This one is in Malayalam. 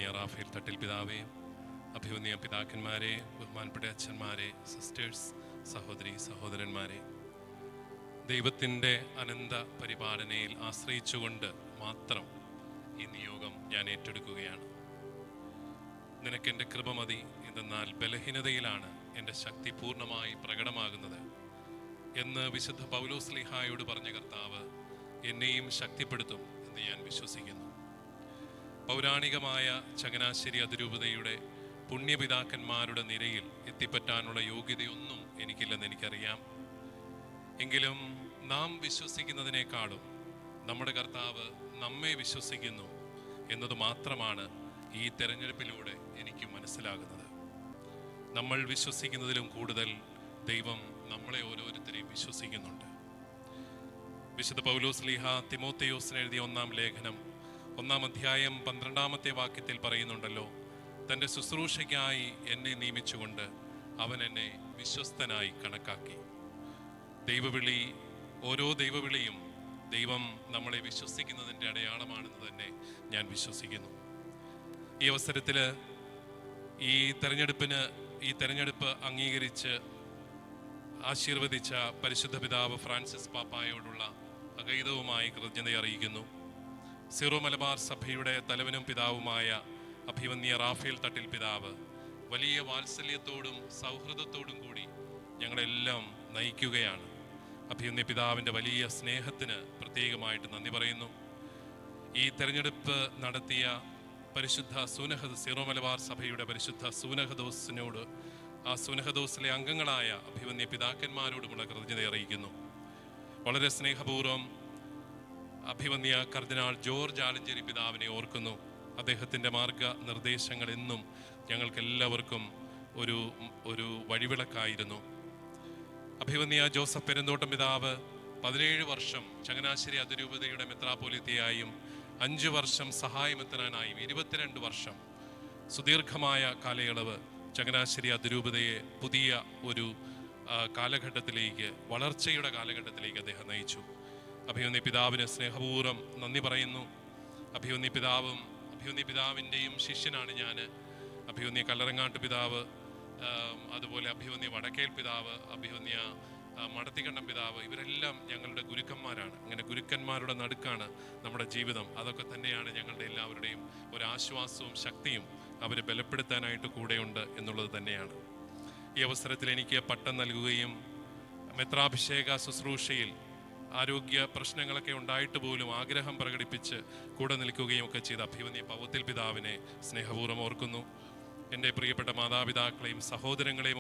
അഭിവന്യ റാഫേൽ തട്ടിൽ പിതാവേ, അഭിവന്യ പിതാക്കന്മാരെ, ബഹുമാനപ്പെട്ട അച്ഛന്മാരെ, സിസ്റ്റേഴ്സ്, സഹോദരി സഹോദരന്മാരെ, ദൈവത്തിൻ്റെ അനന്ത പരിപാലനയിൽ ആശ്രയിച്ചുകൊണ്ട് മാത്രം ഈ നിയോഗം ഞാൻ ഏറ്റെടുക്കുകയാണ്. നിനക്കെൻ്റെ കൃപ മതി, എന്തെന്നാൽ ബലഹീനതയിലാണ് എൻ്റെ ശക്തി പൂർണ്ണമായി പ്രകടമാകുന്നത് എന്ന് വിശുദ്ധ പൗലോസ്ലീഹായോട് പറഞ്ഞ കർത്താവ് എന്നെയും ശക്തിപ്പെടുത്തും എന്ന് ഞാൻ വിശ്വസിക്കുന്നു. പൗരാണികമായ ചങ്ങനാശ്ശേരി അതിരൂപതയുടെ പുണ്യപിതാക്കന്മാരുടെ നിരയിൽ എത്തിപ്പറ്റാനുള്ള യോഗ്യതയൊന്നും എനിക്കില്ലെന്ന് എനിക്കറിയാം. എങ്കിലും നാം വിശ്വസിക്കുന്നതിനേക്കാളും നമ്മുടെ കർത്താവ് നമ്മെ വിശ്വസിക്കുന്നു എന്നത് മാത്രമാണ് ഈ തെരഞ്ഞെടുപ്പിലൂടെ എനിക്ക് മനസ്സിലാകുന്നത്. നമ്മൾ വിശ്വസിക്കുന്നതിലും കൂടുതൽ ദൈവം നമ്മളെ ഓരോരുത്തരെയും വിശ്വസിക്കുന്നുണ്ട്. വിശുദ്ധ പൗലോസ്ലീഹ തിമോഥെയോസിന് എഴുതിയ 1-ാം ലേഖനം 1-ാം അധ്യായം 12-ാമത്തെ വാക്യത്തിൽ പറയുന്നുണ്ടല്ലോ, തൻ്റെ ശുശ്രൂഷയ്ക്കായി എന്നെ നിയമിച്ചുകൊണ്ട് അവൻ എന്നെ വിശ്വസ്തനായി കണക്കാക്കി. ദൈവവിളി, ഓരോ ദൈവവിളിയും ദൈവം നമ്മളെ വിശ്വസിക്കുന്നതിൻ്റെ അടയാളമാണെന്ന് തന്നെ ഞാൻ വിശ്വസിക്കുന്നു. ഈ അവസരത്തിൽ ഈ തെരഞ്ഞെടുപ്പ് അംഗീകരിച്ച് ആശീർവദിച്ച പരിശുദ്ധ പിതാവ് ഫ്രാൻസിസ് പാപ്പായോടുള്ള അഗൈതവുമായി കൃതജ്ഞത അറിയിക്കുന്നു. സിറോ മലബാർ സഭയുടെ തലവനും പിതാവുമായ അഭിവന്യ റാഫേൽ തട്ടിൽ പിതാവ് വലിയ വാത്സല്യത്തോടും സൗഹൃദത്തോടും കൂടി ഞങ്ങളെല്ലാം നയിക്കുകയാണ്. അഭിവന്യ പിതാവിൻ്റെ വലിയ സ്നേഹത്തിന് പ്രത്യേകമായിട്ട് നന്ദി പറയുന്നു. ഈ തെരഞ്ഞെടുപ്പ് നടത്തിയ പരിശുദ്ധ സിറോ മലബാർ സഭയുടെ പരിശുദ്ധ സൂനഹദോസിനോട്, ആ സൂനഹദോസിലെ അംഗങ്ങളായ അഭിവന്യ പിതാക്കന്മാരോടുമുള്ള കൃതജ്ഞത അറിയിക്കുന്നു. വളരെ സ്നേഹപൂർവ്വം അഭിവന്യ കർദിനാൾ ജോർജ് ആലഞ്ചേരി പിതാവിനെ ഓർക്കുന്നു. അദ്ദേഹത്തിൻ്റെ മാർഗനിർദ്ദേശങ്ങൾ എന്നും ഞങ്ങൾക്കെല്ലാവർക്കും ഒരു വഴിവിളക്കായിരുന്നു. അഭിവന്യ ജോസഫ് പെരുന്തോട്ടം പിതാവ് 17 വർഷം ചങ്ങനാശ്ശേരി അതിരൂപതയുടെ മെത്രാപ്പോലിത്തയായും 5 വർഷം സഹായമെത്തനായും 22 വർഷം സുദീർഘമായ കാലയളവ് ചങ്ങനാശ്ശേരി അതിരൂപതയെ പുതിയ ഒരു കാലഘട്ടത്തിലേക്ക്, വളർച്ചയുടെ കാലഘട്ടത്തിലേക്ക് അദ്ദേഹം നയിച്ചു. അഭിവന്യ പിതാവിന് സ്നേഹപൂർവ്വം നന്ദി പറയുന്നു. അഭിവന്യ പിതാവിൻ്റെയും ശിഷ്യനാണ് ഞാൻ. അഭിവന്യ കല്ലറങ്ങാട്ട് പിതാവ്, അതുപോലെ അഭിവന്യ വടക്കേൽ പിതാവ്, അഭിവന്യ മടത്തിക്കണ്ടം പിതാവ്, ഇവരെല്ലാം ഞങ്ങളുടെ ഗുരുക്കന്മാരാണ്. അങ്ങനെ ഗുരുക്കന്മാരുടെ നടുക്കാണ് നമ്മുടെ ജീവിതം. അതൊക്കെ തന്നെയാണ് ഞങ്ങളുടെ എല്ലാവരുടെയും ഒരാശ്വാസവും ശക്തിയും. അവരെ ബലപ്പെടുത്താനായിട്ട് കൂടെയുണ്ട് എന്നുള്ളത് തന്നെയാണ്. ഈ അവസരത്തിൽ എനിക്ക് പട്ടം നൽകുകയും മെത്രാഭിഷേക ശുശ്രൂഷയിൽ ആരോഗ്യ പ്രശ്നങ്ങളൊക്കെ ഉണ്ടായിട്ട് പോലും ആഗ്രഹം പ്രകടിപ്പിച്ച് കൂടെ നിൽക്കുകയും ഒക്കെ ചെയ്ത അഭിവന്യ പൗത്തിൽ പിതാവിനെ സ്നേഹപൂർവ്വം ഓർക്കുന്നു. എൻ്റെ പ്രിയപ്പെട്ട മാതാപിതാക്കളെയും സഹോദരങ്ങളെയും